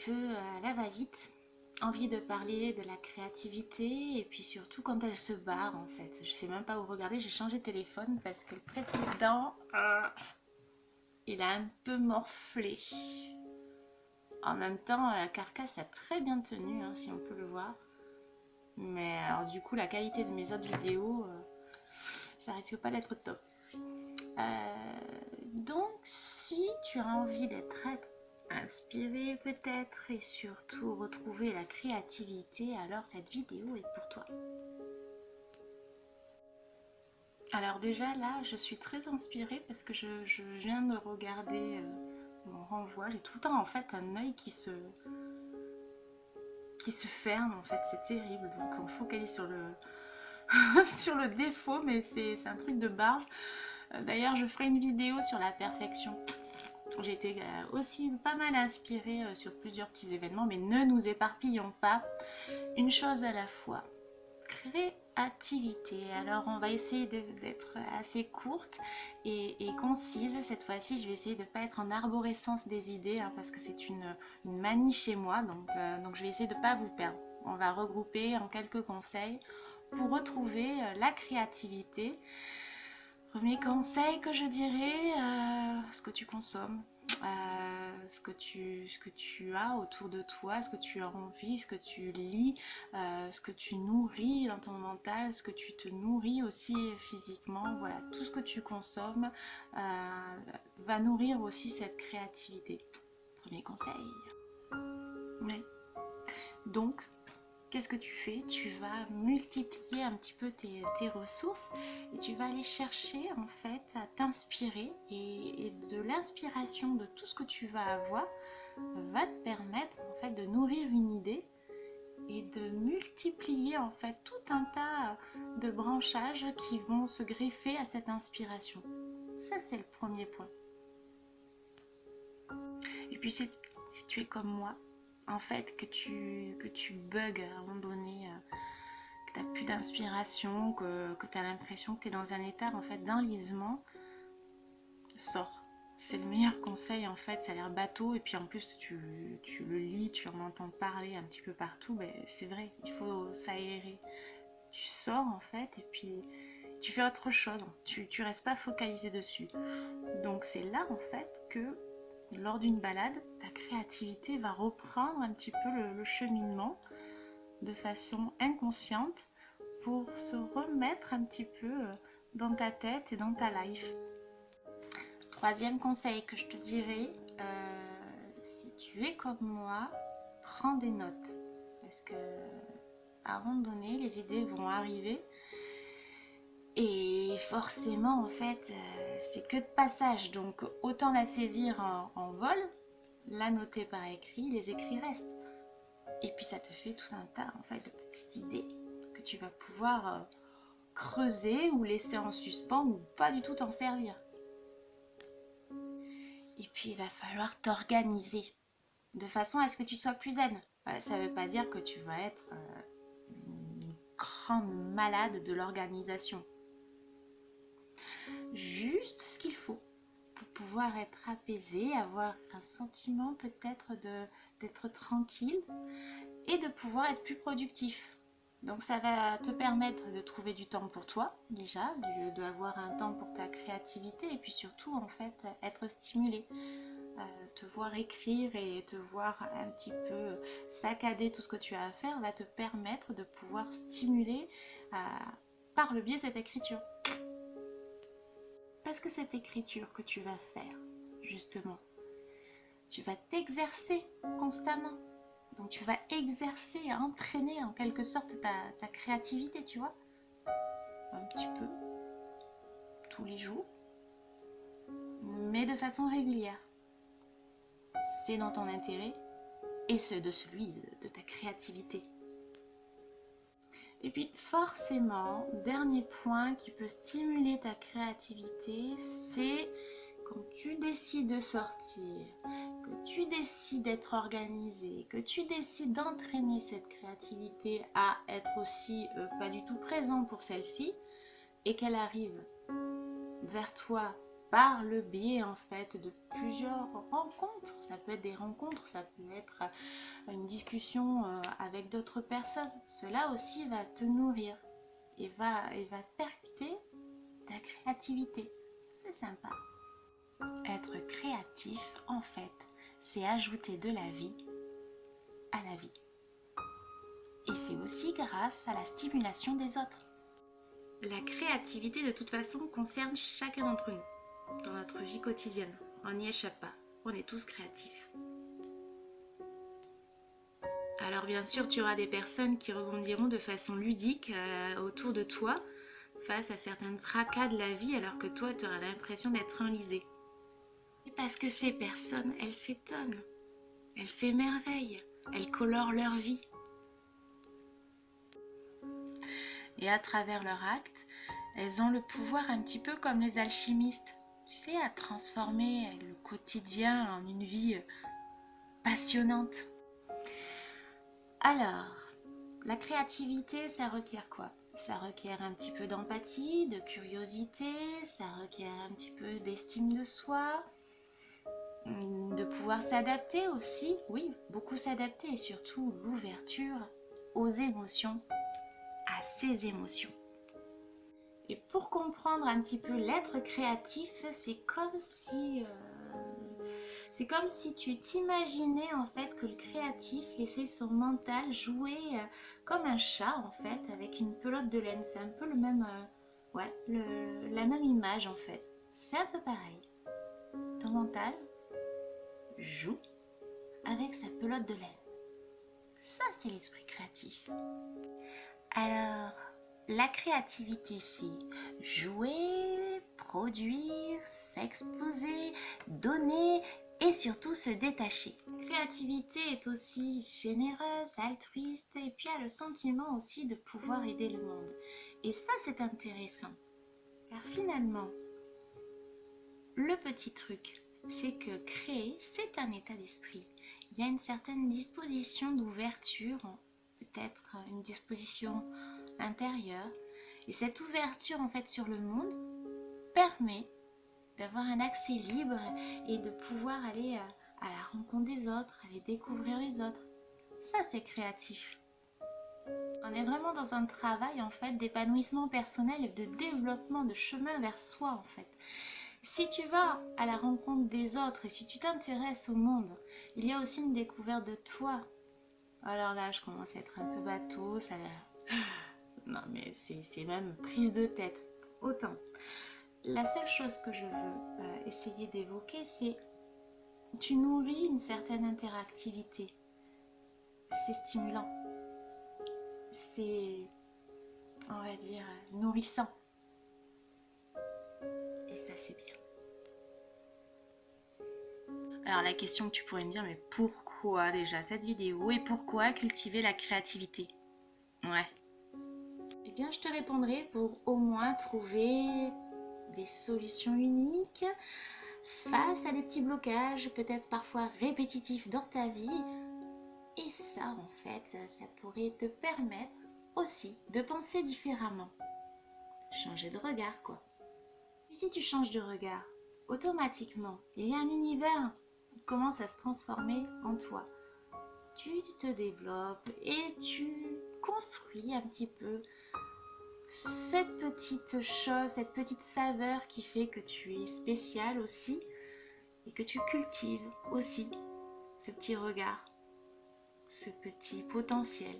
peu à la va-vite, envie de parler de la créativité et puis surtout quand elle se barre en fait. Je sais même pas où regarder, j'ai changé de téléphone parce que le précédent, il a un peu morflé. En même temps, la carcasse a très bien tenu, hein, si on peut le voir. Mais alors du coup, la qualité de mes autres vidéos, ça risque pas d'être top. Donc, si tu as envie d'être inspiré peut-être et surtout retrouver la créativité, alors cette vidéo est pour toi. Alors déjà là, je suis très inspirée parce que je viens de regarder mon renvoi. J'ai tout le temps en fait un œil qui se ferme en fait, c'est terrible. Donc on focalise sur le sur le défaut, mais c'est un truc de barge. D'ailleurs, je ferai une vidéo sur la perfection. J'ai été aussi pas mal inspirée sur plusieurs petits événements, mais ne nous éparpillons pas. Une chose à la fois. Créativité. Alors, on va essayer d'être assez courte et concise. Cette fois-ci, je vais essayer de ne pas être en arborescence des idées, hein, parce que c'est une manie chez moi. Donc, je vais essayer de ne pas vous perdre. On va regrouper en quelques conseils pour retrouver la créativité. Premier conseil que je dirais, ce que tu consommes, ce que tu as autour de toi, ce que tu as envie, ce que tu lis, ce que tu nourris dans ton mental, ce que tu te nourris aussi physiquement. Voilà, tout ce que tu consommes va nourrir aussi cette créativité. Premier conseil. Ouais. Donc, qu'est-ce que tu fais? Tu vas multiplier un petit peu tes ressources et tu vas aller chercher en fait à t'inspirer et de l'inspiration de tout ce que tu vas avoir va te permettre en fait de nourrir une idée et de multiplier en fait tout un tas de branchages qui vont se greffer à cette inspiration. Ça c'est le premier point. Et puis si tu es comme moi, en fait que tu bugs à un moment donné, que tu n'as plus d'inspiration, que tu as l'impression que tu es dans un état en fait d'enlisement, sors. C'est le meilleur conseil en fait, ça a l'air bateau et puis en plus tu le lis, tu en entends parler un petit peu partout, ben, c'est vrai, il faut s'aérer. Tu sors en fait et puis tu fais autre chose, tu restes pas focalisé dessus. Donc c'est là en fait que lors d'une balade, ta créativité va reprendre un petit peu le cheminement de façon inconsciente pour se remettre un petit peu dans ta tête et dans ta life. Troisième conseil que je te dirais, si tu es comme moi, prends des notes. Parce que à un moment donné, les idées vont arriver. Et forcément, en fait, c'est que de passage. Donc, autant la saisir en vol, la noter par écrit, les écrits restent. Et puis, ça te fait tout un tas, en fait, de petites idées que tu vas pouvoir creuser ou laisser en suspens ou pas du tout t'en servir. Et puis, il va falloir t'organiser de façon à ce que tu sois plus zen. Ça ne veut pas dire que tu vas être une grande malade de l'organisation. Juste ce qu'il faut pour pouvoir être apaisé, avoir un sentiment peut-être d'être tranquille et de pouvoir être plus productif. Donc ça va te permettre de trouver du temps pour toi déjà, d'avoir un temps pour ta créativité et puis surtout en fait être stimulé. Te voir écrire et te voir un petit peu saccader tout ce que tu as à faire va te permettre de pouvoir stimuler par le biais de cette écriture. Parce que cette écriture que tu vas faire, justement, tu vas t'exercer constamment. Donc tu vas exercer, entraîner en quelque sorte ta créativité, tu vois. Un petit peu, tous les jours, mais de façon régulière. C'est dans ton intérêt et c'est de celui de ta créativité. Et puis forcément, dernier point qui peut stimuler ta créativité, c'est quand tu décides de sortir, que tu décides d'être organisé, que tu décides d'entraîner cette créativité à être aussi pas du tout présent pour celle-ci et qu'elle arrive vers toi par le biais en fait de plusieurs rencontres. Ça peut être des rencontres, ça peut être une discussion avec d'autres personnes. Cela aussi va te nourrir et va percuter ta créativité. C'est sympa. Être créatif, en fait, c'est ajouter de la vie à la vie. Et c'est aussi grâce à la stimulation des autres. La créativité, de toute façon, concerne chacun d'entre nous, dans notre vie quotidienne. On n'y échappe pas, on est tous créatifs. Alors bien sûr, tu auras des personnes qui rebondiront de façon ludique autour de toi, face à certains tracas de la vie, alors que toi, tu auras l'impression d'être enlisé. Et parce que ces personnes, elles s'étonnent, elles s'émerveillent, elles colorent leur vie. Et à travers leur acte, elles ont le pouvoir un petit peu comme les alchimistes, tu sais, à transformer le quotidien en une vie passionnante. Alors, la créativité, ça requiert quoi? Ça requiert un petit peu d'empathie, de curiosité, ça requiert un petit peu d'estime de soi, de pouvoir s'adapter aussi, oui, beaucoup s'adapter et surtout l'ouverture aux émotions, à ses émotions. Et pour comprendre un petit peu l'être créatif, c'est comme si tu t'imaginais en fait que le créatif laissait son mental jouer comme un chat en fait avec une pelote de laine. C'est un peu le même, la même image en fait. C'est un peu pareil. Ton mental joue avec sa pelote de laine. Ça, c'est l'esprit créatif. Alors, la créativité, c'est jouer, produire, s'exposer, donner et surtout se détacher. La créativité est aussi généreuse, altruiste et puis a le sentiment aussi de pouvoir aider le monde. Et ça, c'est intéressant. Car finalement, le petit truc, c'est que créer, c'est un état d'esprit. Il y a une certaine disposition d'ouverture, peut-être une disposition intérieure. Et cette ouverture en fait sur le monde permet d'avoir un accès libre et de pouvoir aller à la rencontre des autres, aller découvrir les autres. Ça, c'est créatif. On est vraiment dans un travail en fait d'épanouissement personnel et de développement de chemin vers soi en fait. Si tu vas à la rencontre des autres et si tu t'intéresses au monde, il y a aussi une découverte de toi. Alors là, je commence à être un peu bateau, ça a l'air... Non mais c'est même prise de tête. Autant. La seule chose que je veux essayer d'évoquer, c'est tu nourris une certaine interactivité. C'est stimulant. C'est, on va dire, nourrissant. Et ça, c'est bien. Alors la question que tu pourrais me dire, mais pourquoi déjà cette vidéo et pourquoi cultiver la créativité? Ouais. Eh bien, je te répondrai pour au moins trouver des solutions uniques face à des petits blocages, peut-être parfois répétitifs dans ta vie. Et ça, en fait, ça pourrait te permettre aussi de penser différemment. Changer de regard, quoi. Et si tu changes de regard, automatiquement, il y a un univers qui commence à se transformer en toi. Tu te développes et tu construis un petit peu cette petite chose, cette petite saveur qui fait que tu es spécial aussi et que tu cultives aussi ce petit regard, ce petit potentiel